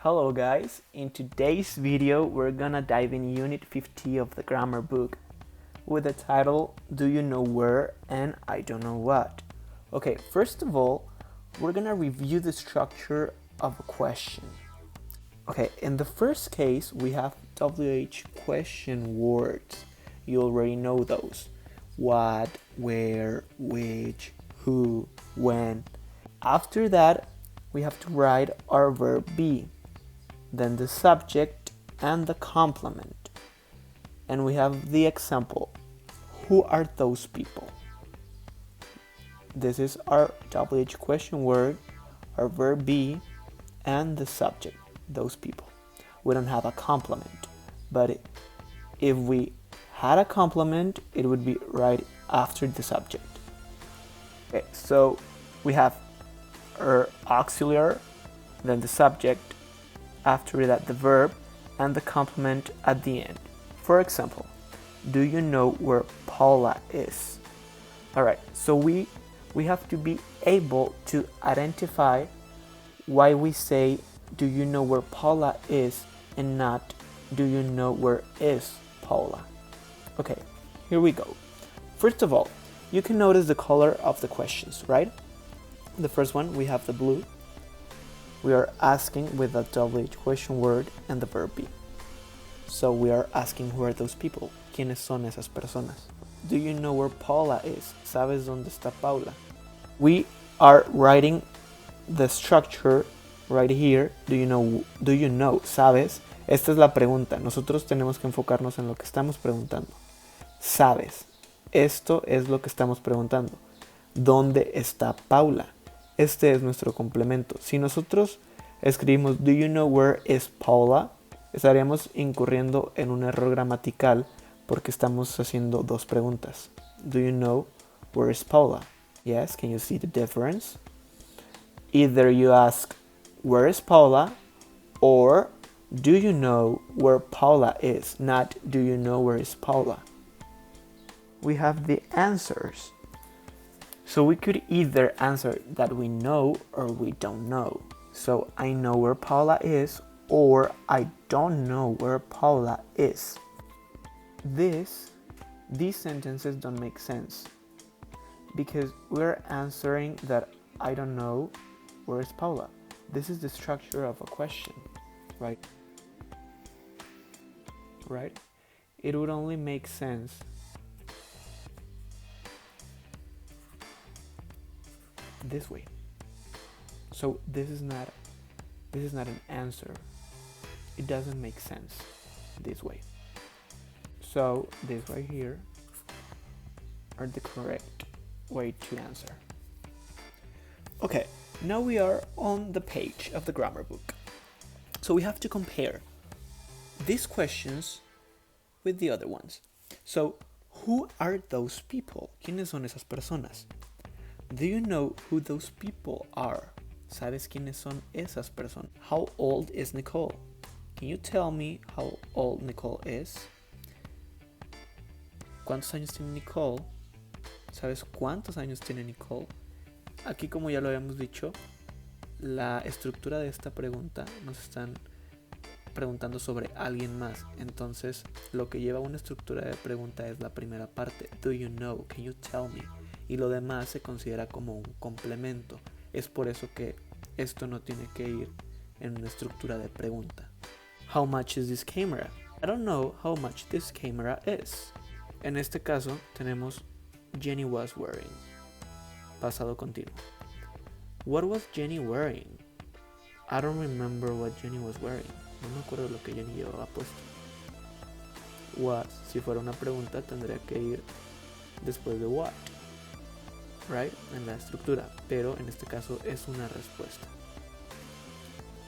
Hello guys, in today's video we're gonna dive in Unit 50 of the grammar book with the title Do You Know Where and I Don't Know What. Okay, first of all, we're gonna review the structure of a question. Okay, in the first case we have WH question words. You already know those. What, where, which, who, when. After that, we have to write our verb be, then the subject and the complement. And we have the example. Who are those people? This is our WH question word, our verb be, and the subject, those people. We don't have a complement, but if we had a complement, it would be right after the subject. Okay, so we have our auxiliary, then the subject, after that the verb, and the complement at the end. For example, do you know where Paula is? Alright, so we have to be able to identify why we say do you know where Paula is and not do you know where is Paula. Okay, here we go. First of all, you can notice the color of the questions, right? The first one, we have the blue. We are asking with the WH question word and the verb be. So we are asking who are those people? ¿Quiénes son esas personas? Do you know where Paula is? ¿Sabes dónde está Paula? We are writing the structure right here. Do you know? ¿Sabes? Esta es la pregunta. Nosotros tenemos que enfocarnos en lo que estamos preguntando. ¿Sabes? Esto es lo que estamos preguntando. ¿Dónde está Paula? Este es nuestro complemento. Si nosotros escribimos Do you know where is Paula? Estaríamos incurriendo en un error gramatical porque estamos haciendo dos preguntas. Do you know where is Paula? Yes, can you see the difference? Either you ask where is Paula or do you know where Paula is? Not do you know where is Paula? We have the answers. So we could either answer that we know or we don't know. So I know where Paula is or I don't know where Paula is. These sentences don't make sense because we're answering that I don't know where is Paula. This is the structure of a question, right? Right? It would only make sense this way. So this is not an answer. It doesn't make sense this way. So this right here are the correct way to answer. Okay, now we are on the page of the grammar book. So we have to compare these questions with the other ones. So who are those people? ¿Quiénes son esas personas? Do you know who those people are? ¿Sabes quiénes son esas personas? How old is Nicole? Can you tell me how old Nicole is? ¿Cuántos años tiene Nicole? ¿Sabes cuántos años tiene Nicole? Aquí, como ya lo habíamos dicho, la estructura de esta pregunta nos están preguntando sobre alguien más. Entonces, lo que lleva una estructura de pregunta es la primera parte. Do you know? Can you tell me? Y lo demás se considera como un complemento. Es por eso que esto no tiene que ir en una estructura de pregunta. How much is this camera? I don't know how much this camera is. En este caso tenemos Jenny was wearing. Pasado continuo. What was Jenny wearing? I don't remember what Jenny was wearing. No me acuerdo lo que Jenny llevaba puesto. Was, si fuera una pregunta, tendría que ir después de what. Right? En la estructura, pero en este caso es una respuesta.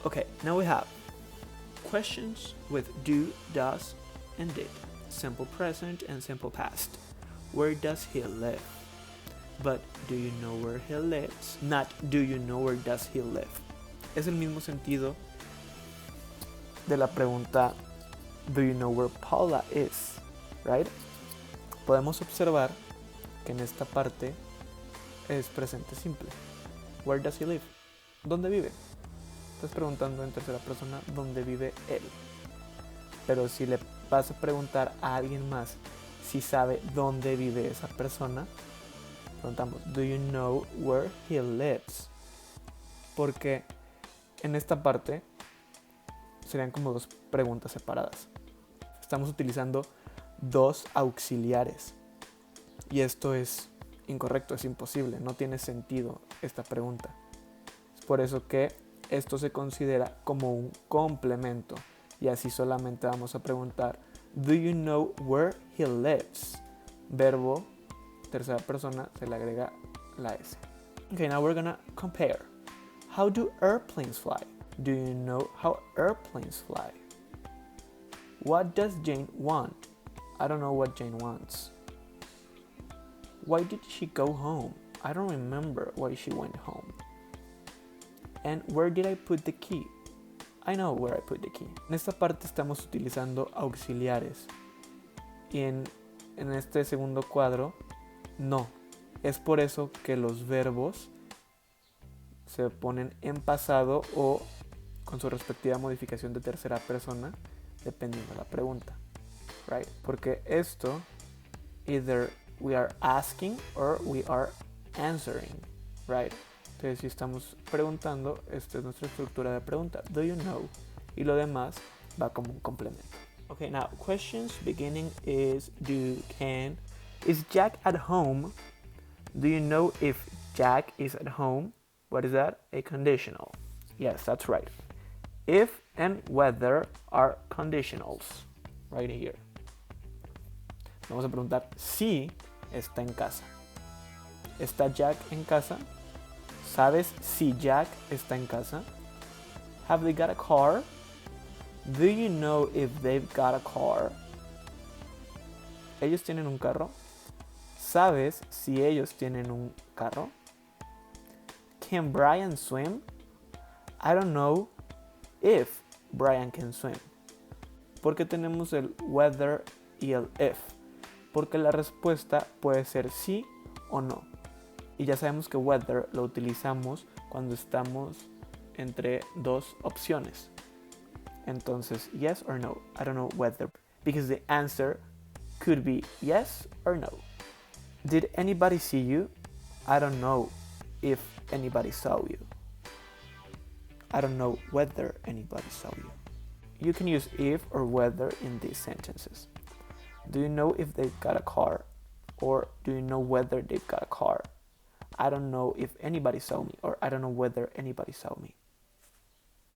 Okay, now we have questions with do, does, and did. Simple present and simple past. Where does he live? But do you know where he lives? Not do you know where does he live. Es el mismo sentido de la pregunta do you know where Paula is? Right? Podemos observar que en esta parte es presente simple. Where does he live? ¿Dónde vive? estás preguntando en tercera persona dónde vive él. Pero si le vas a preguntar a alguien más si sabe dónde vive esa persona, preguntamos, do you know where he lives? Porque en esta parte serían como dos preguntas separadas. Estamos utilizando dos auxiliares. Y esto es incorrecto, es imposible, no tiene sentido esta pregunta. Es por eso que esto se considera como un complemento. Y así solamente vamos a preguntar, do you know where he lives? Verbo, tercera persona, se le agrega la S. Okay, now we're gonna compare. How do airplanes fly? Do you know how airplanes fly? What does Jane want? I don't know what Jane wants. Why did she go home? I don't remember why she went home. And where did I put the key? I know where I put the key. En esta parte estamos utilizando auxiliares. Y en este segundo cuadro, no. Es por eso que los verbos se ponen en pasado o con su respectiva modificación de tercera persona, dependiendo de la pregunta. Right? Porque esto, either we are asking or we are answering. Right? Entonces, si estamos preguntando, esta es nuestra estructura de pregunta. Do you know? Y lo demás va como un complemento. Okay, now questions beginning is do, can. Is Jack at home? Do you know if Jack is at home? What is that? A conditional. Yes, that's right. If and whether are conditionals. Right here. Vamos a preguntar si está en casa. ¿Está Jack en casa? ¿Sabes si Jack está en casa? Have they got a car? Do you know if they've got a car? ¿Ellos tienen un carro? ¿Sabes si ellos tienen un carro? Can Brian swim? I don't know if Brian can swim. ¿Por qué tenemos el whether y el if? Porque la respuesta puede ser sí o no. Y ya sabemos que whether lo utilizamos cuando estamos entre dos opciones. Entonces, yes or no. I don't know whether. Because the answer could be yes or no. Did anybody see you? I don't know if anybody saw you. I don't know whether anybody saw you. You can use if or whether in these sentences. Do you know if they've got a car? Or do you know whether they've got a car? I don't know if anybody saw me, or I don't know whether anybody saw me.